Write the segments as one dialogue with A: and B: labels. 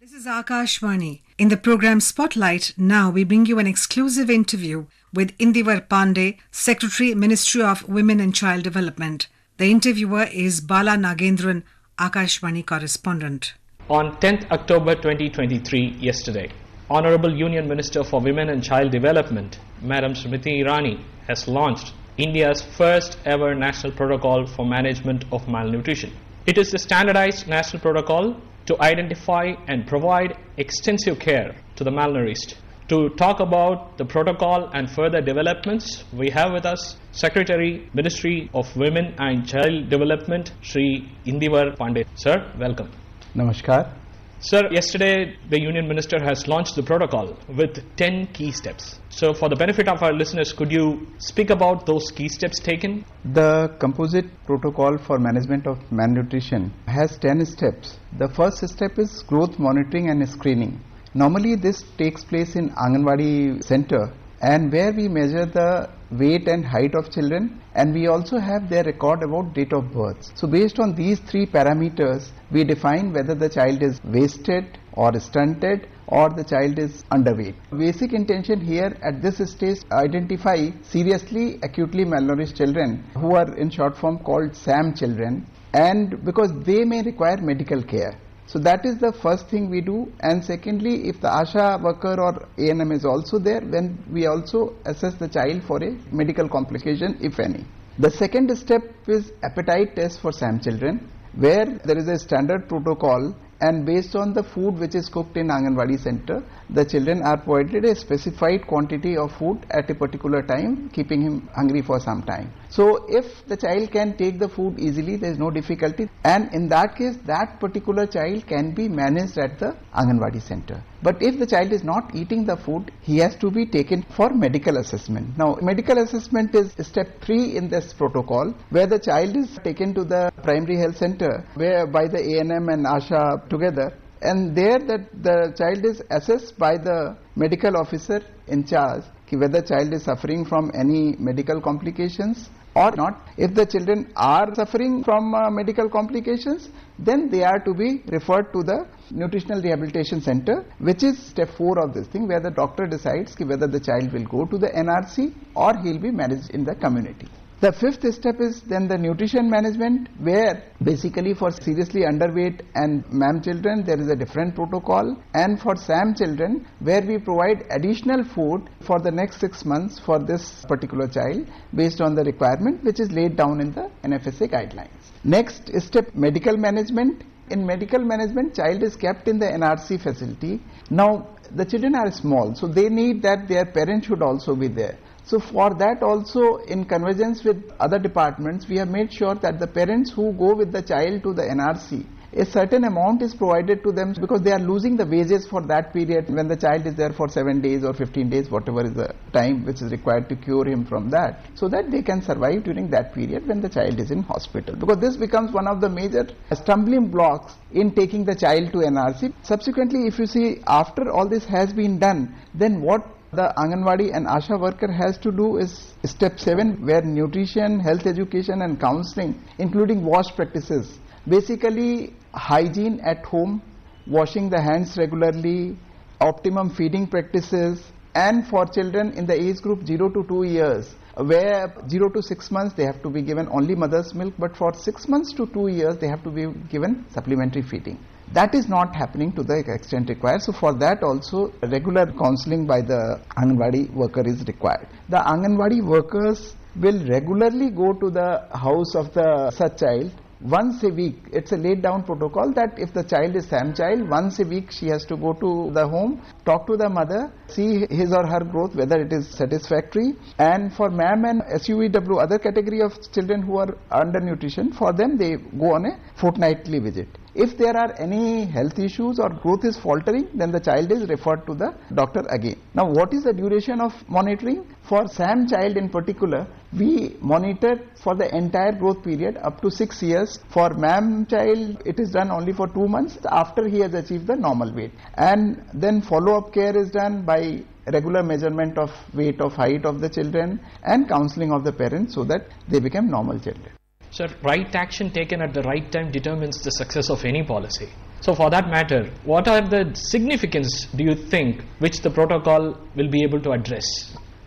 A: This is Akashvani. In the program Spotlight, now we bring you an exclusive interview with Indevar Pandey, Secretary, Ministry of Women and Child Development. The interviewer is Bala Nagendran, Akashvani correspondent.
B: On 10th October 2023, yesterday, Honorable Union Minister for Women and Child Development, Madam Smriti Irani, has launched India's first ever national protocol for management of malnutrition. It is a standardized national protocol to identify and provide extensive care to the malnourished. To talk about the protocol and further developments, we have with us Secretary, Ministry of Women and Child Development, Shri Indevar Pandey. Sir, welcome.
C: Namaskar.
B: Sir, yesterday the Union Minister has launched the protocol with 10 key steps. So for the benefit of our listeners, could you speak about those key steps taken?
C: The composite protocol for management of malnutrition has 10 steps. The first step is growth monitoring and screening. Normally this takes place in Anganwadi center, and where we measure the weight and height of children, and we also have their record about date of birth. So based on these three parameters, we define whether the child is wasted or stunted or the child is underweight. Basic intention here at this stage, identify seriously acutely malnourished children who are in short form called SAM children, and because they may require medical care. So that is the first thing we do. And secondly, if the ASHA worker or ANM is also there, then we also assess the child for a medical complication, if any. The second step is appetite test for SAM children, where there is a standard protocol, and based on the food which is cooked in Anganwadi center, the children are provided a specified quantity of food at a particular time, keeping him hungry for some time. So if the child can take the food easily, there is no difficulty, and in that case that particular child can be managed at the Anganwadi center. But if the child is not eating the food, he has to be taken for medical assessment. Now medical assessment is step 3 in this protocol, where the child is taken to the primary health center, where by the ANM and ASHA together, and there that the child is assessed by the medical officer in charge whether child is suffering from any medical complications or not. If the children are suffering from medical complications, then they are to be referred to the nutritional rehabilitation center, which is step 4 of this thing, where the doctor decides whether the child will go to the NRC or he will be managed in the community. The fifth step is then the nutrition management, where basically for seriously underweight and MAM children there is a different protocol, and for SAM children where we provide additional food for the next 6 months for this particular child based on the requirement which is laid down in the NFSA guidelines. Next step, medical management. In medical management, child is kept in the NRC facility. Now the children are small, so they need that their parents should also be there. So for that also, in convergence with other departments, we have made sure that the parents who go with the child to the NRC, a certain amount is provided to them, because they are losing the wages for that period when the child is there for 7 days or 15 days, whatever is the time which is required to cure him from that, so that they can survive during that period when the child is in hospital. Because this becomes one of the major stumbling blocks in taking the child to NRC. Subsequently, if you see, after all this has been done, then what the Anganwadi and ASHA worker has to do is step 7, where nutrition, health education and counseling, including wash practices, basically hygiene at home, washing the hands regularly, optimum feeding practices, and for children in the age group 0 to 2 years, where 0 to 6 months they have to be given only mother's milk, but for 6 months to 2 years they have to be given supplementary feeding. That is not happening to the extent required. So for that also regular counseling by the Anganwadi worker is required. The Anganwadi workers will regularly go to the house of the such child once a week. It's a laid down protocol that if the child is SAM child, once a week she has to go to the home, talk to the mother, see his or her growth, whether it is satisfactory. And for MAM and SUVW, other category of children who are undernutrition, for them they go on a fortnightly visit. If there are any health issues or growth is faltering, then the child is referred to the doctor again. Now what is the duration of monitoring? For SAM child in particular, we monitor for the entire growth period up to 6 years. For MAM child, it is done only for 2 months after he has achieved the normal weight. And then follow-up care is done by regular measurement of weight, of height of the children, and counseling of the parents so that they become normal children.
B: Sir, right action taken at the right time determines the success of any policy. So for that matter, what are the significance, do you think, which the protocol will be able to address?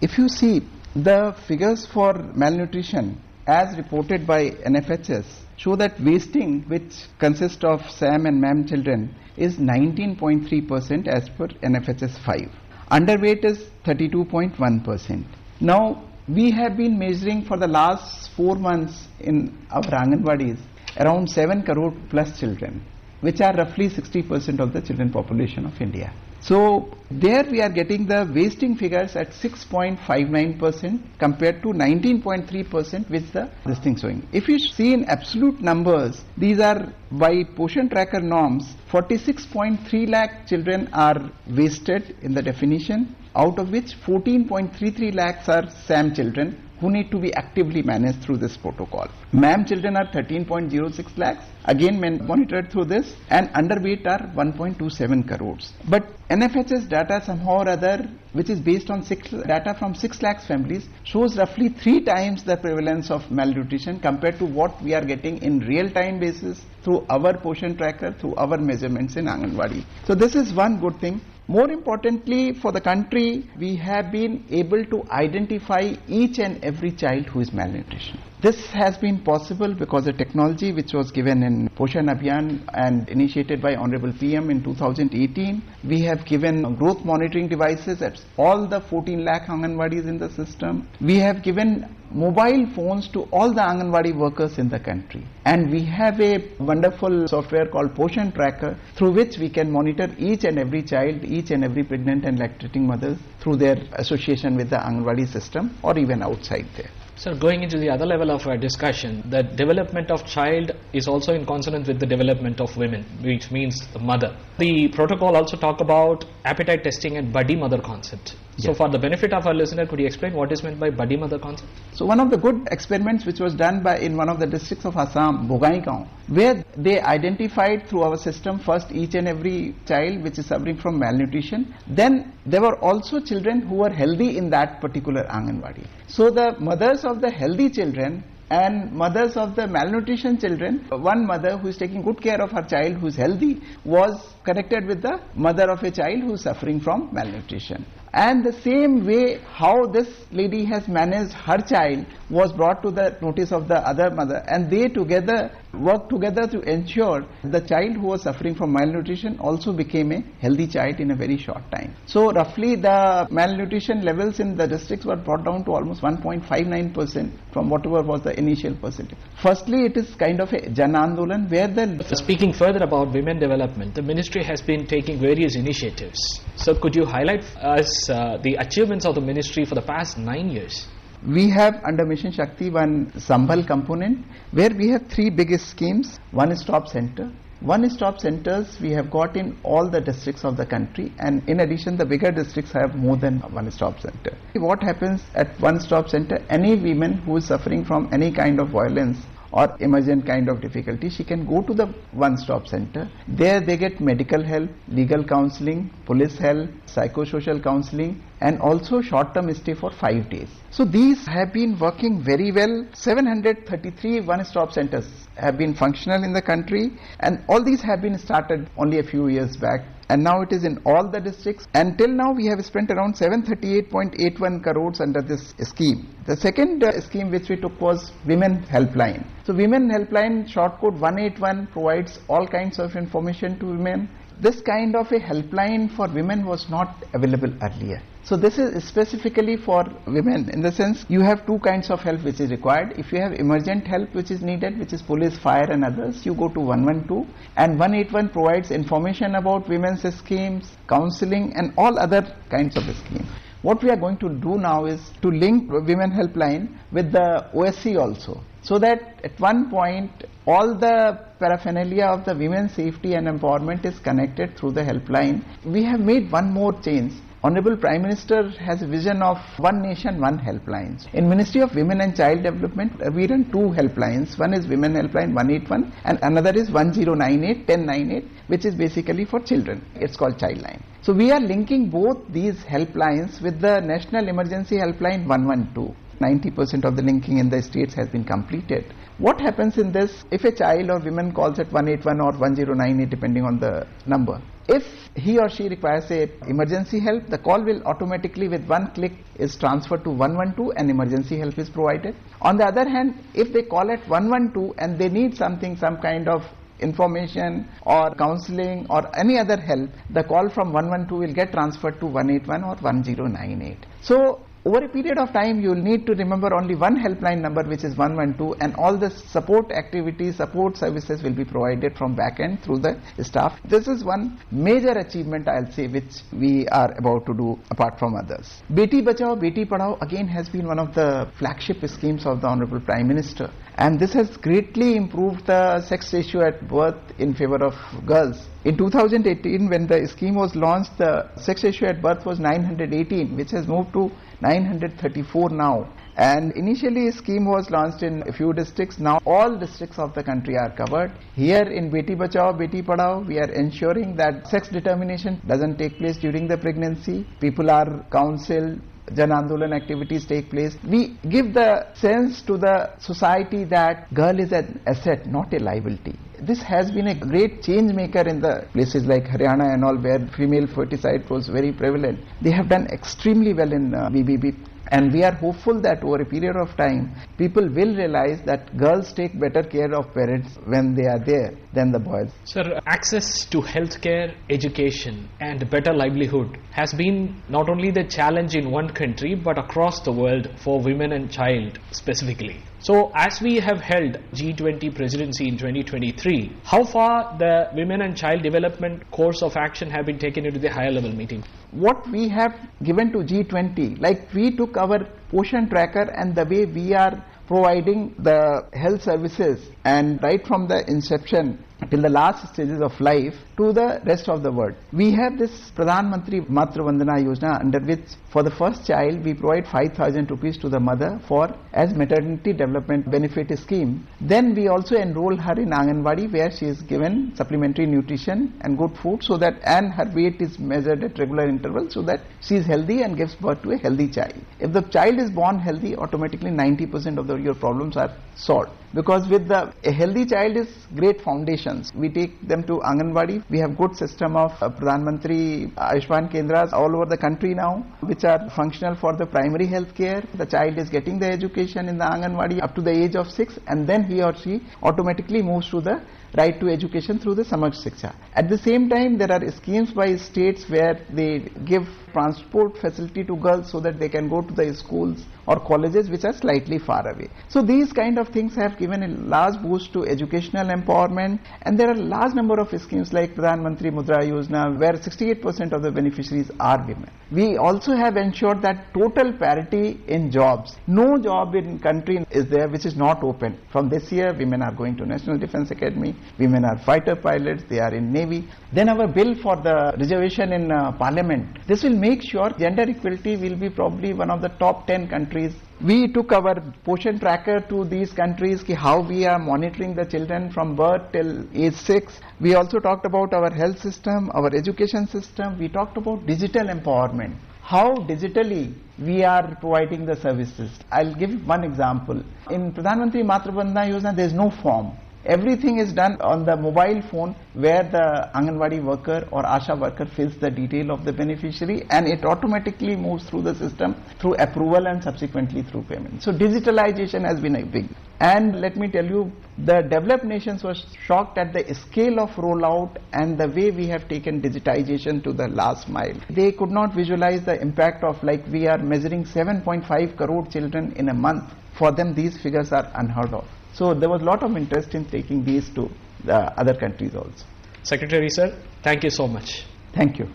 C: If you see the figures for malnutrition as reported by NFHS show that wasting, which consists of SAM and MAM children, is 19.3% as per NFHS 5. Underweight is 32.1%. Now, we have been measuring for the last 4 months in our Anganwadis around 7 crore plus children, which are roughly 60% of the children population of India. So there we are getting the wasting figures at 6.59% compared to 19.3% which this thing showing. If you see in absolute numbers, these are by Poshan Tracker norms, 46.3 lakh children are wasted in the definition, out of which 14.33 lakhs are SAM children who need to be actively managed through this protocol. MAM children are 13.06 lakhs, again monitored through this, and underweight are 1.27 crores. But NFHS data somehow or other, which is based on data from 6 lakhs families, shows roughly 3 times the prevalence of malnutrition compared to what we are getting in real-time basis through our Poshan Tracker, through our measurements in Anganwadi. So this is one good thing. More importantly, for the country, we have been able to identify each and every child who is malnutrition. This has been possible because the technology which was given in Poshan Abhiyan and initiated by Honorable PM in 2018, we have given growth monitoring devices at all the 14 lakh Anganwadis in the system. We have given mobile phones to all the Anganwadi workers in the country. And we have a wonderful software called Poshan Tracker through which we can monitor each and every child, each and every pregnant and lactating mothers through their association with the Anganwadi system or even outside there.
B: Sir, going into the other level of our discussion, the development of child is also in consonance with the development of women, which means the mother. The protocol also talk about appetite testing and buddy mother concept. So for the benefit of our listener, could you explain what is meant by buddy mother concept?
C: So one of the good experiments which was done in one of the districts of Assam, Bogaigaon, where they identified through our system first each and every child which is suffering from malnutrition. Then there were also children who were healthy in that particular Anganwadi. So the mothers of the healthy children and mothers of the malnutrition children, one mother who is taking good care of her child who is healthy was connected with the mother of a child who is suffering from malnutrition. And the same way how this lady has managed her child was brought to the notice of the other mother, and they together worked together to ensure the child who was suffering from malnutrition also became a healthy child in a very short time. So roughly the malnutrition levels in the districts were brought down to almost 1.59% from whatever was the initial percentage. Firstly, it is kind of a Jan Andolan where
B: Speaking further about women development, the ministry has been taking various initiatives. So could you highlight us the achievements of the ministry for the past 9 years?
C: We have under Mission Shakti one Sambhal component where we have 3 biggest schemes. One-stop center. One-stop centers we have got in all the districts of the country, and in addition the bigger districts have more than one-stop center. What happens at one-stop center, any woman who is suffering from any kind of violence or emergent kind of difficulty, she can go to the one-stop center. There they get medical help, legal counseling, police help, psychosocial counseling, and also short-term stay for 5 days. So these have been working very well. 733 one-stop centers have been functional in the country, and all these have been started only a few years back, and now it is in all the districts. Until now we have spent around 738.81 crores under this scheme. The second scheme which we took was Women Helpline. So Women Helpline, short code 181, provides all kinds of information to women. This kind of a helpline for women was not available earlier. So this is specifically for women, in the sense you have 2 kinds of help which is required. If you have emergent help which is needed, which is police, fire and others, you go to 112, and 181 provides information about women's schemes, counseling and all other kinds of schemes. What we are going to do now is to link Women Helpline with the OSC also, so that at one point all the paraphernalia of the women's safety and empowerment is connected through the helpline. We have made one more change. Honorable Prime Minister has a vision of one nation, one helpline. In Ministry of Women and Child Development, we run 2 helplines. One is Women Helpline 181 and another is 1098, 1098, which is basically for children. It's called Childline. So we are linking both these helplines with the National Emergency Helpline 112. 90% of the linking in the states has been completed. What happens in this, if a child or woman calls at 181 or 1098 depending on the number, if he or she requires a emergency help, the call will automatically with one click is transferred to 112 and emergency help is provided. On the other hand, if they call at 112 and they need something, some kind of information or counseling or any other help, the call from 112 will get transferred to 181 or 1098. So over a period of time, you will need to remember only one helpline number, which is 112, and all the support activities, support services will be provided from back end through the staff. This is one major achievement, I'll say, which we are about to do apart from others. Beti Bachao, Beti Padhao again has been one of the flagship schemes of the Honorable Prime Minister, and this has greatly improved the sex ratio at birth in favor of girls. In 2018, when the scheme was launched, the sex ratio at birth was 918, which has moved to 934 now. And initially, a scheme was launched in a few districts. Now all districts of the country are covered. Here in Beti Bachao, Beti Padhao, we are ensuring that sex determination doesn't take place during the pregnancy. People are counseled. Jan Andolan activities take place. We give the sense to the society that girl is an asset, not a liability. This has been a great change maker in the places like Haryana and all, where female ferticide was very prevalent. They have done extremely well in BBB. And we are hopeful that over a period of time, people will realize that girls take better care of parents when they are there than the boys.
B: Sir, access to healthcare, education and better livelihood has been not only the challenge in one country but across the world for women and child specifically. So as we have held G20 presidency in 2023, how far the women and child development course of action have been taken into the higher level meeting?
C: What we have given to G20, like we took our Poshan tracker and the way we are providing the health services, and right from the inception till the last stages of life to the rest of the world. We have this Pradhan Mantri Matra Vandana Yojana, under which for the first child we provide 5,000 rupees to the mother for as maternity development benefit scheme. Then we also enroll her in Anganwadi, where she is given supplementary nutrition and good food, so that, and her weight is measured at regular intervals so that she is healthy and gives birth to a healthy child. If the child is born healthy, automatically 90% of your problems are solved. Because with a healthy child is great foundations. We take them to Anganwadi. We have good system of Pradhan Mantri Ayushman Kendras all over the country now, which are functional for the primary health care. The child is getting the education in the Anganwadi up to the age of 6, and then he or she automatically moves to the right to education through the Samaj Shiksha. At the same time, there are schemes by states where they give transport facility to girls so that they can go to the schools or colleges which are slightly far away. So these kind of things have given a large boost to educational empowerment, and there are a large number of schemes like Pradhan Mantri Mudra Yojana, where 68% of the beneficiaries are women. We also have ensured that total parity in jobs. No job in country is there which is not open. From this year, women are going to National Defence Academy, women are fighter pilots, they are in Navy. Then our bill for the reservation in Parliament, this will make sure gender equality will be probably one of the top 10 countries. We took our Poshan tracker to these countries, how we are monitoring the children from birth till age 6. We also talked about our health system, our education system. We talked about digital empowerment, how digitally we are providing the services. I'll give one example. In Pradhan Mantri Matra Vandana Yojana, there is no form. Everything is done on the mobile phone, where the Anganwadi worker or Asha worker fills the detail of the beneficiary, and it automatically moves through the system through approval and subsequently through payment. So digitalization has been a big. And let me tell you, the developed nations were shocked at the scale of rollout and the way we have taken digitization to the last mile. They could not visualize the impact of, like, we are measuring 7.5 crore children in a month. For them, these figures are unheard of. So there was a lot of interest in taking these to the other countries also.
B: Secretary sir, thank you so much.
C: Thank you.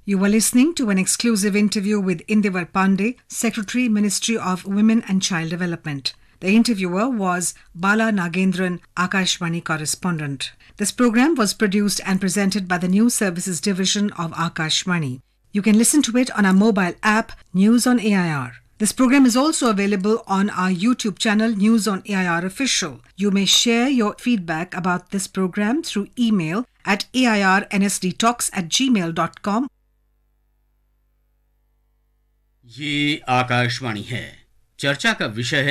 A: You were listening to an exclusive interview with indevar Pandey, Secretary, Ministry of Women and Child Development. The interviewer was Bala Nagendran, Akashvani correspondent. This program was produced and presented by the News Services Division of Akashvani. You can listen to it on our mobile app, News on AIR. This program is also available on our YouTube channel, News on AIR Official. You may share your feedback about this program through email at airnsdtalks@gmail.com.
D: ये आकाशवाणी है। चर्चा का विषय है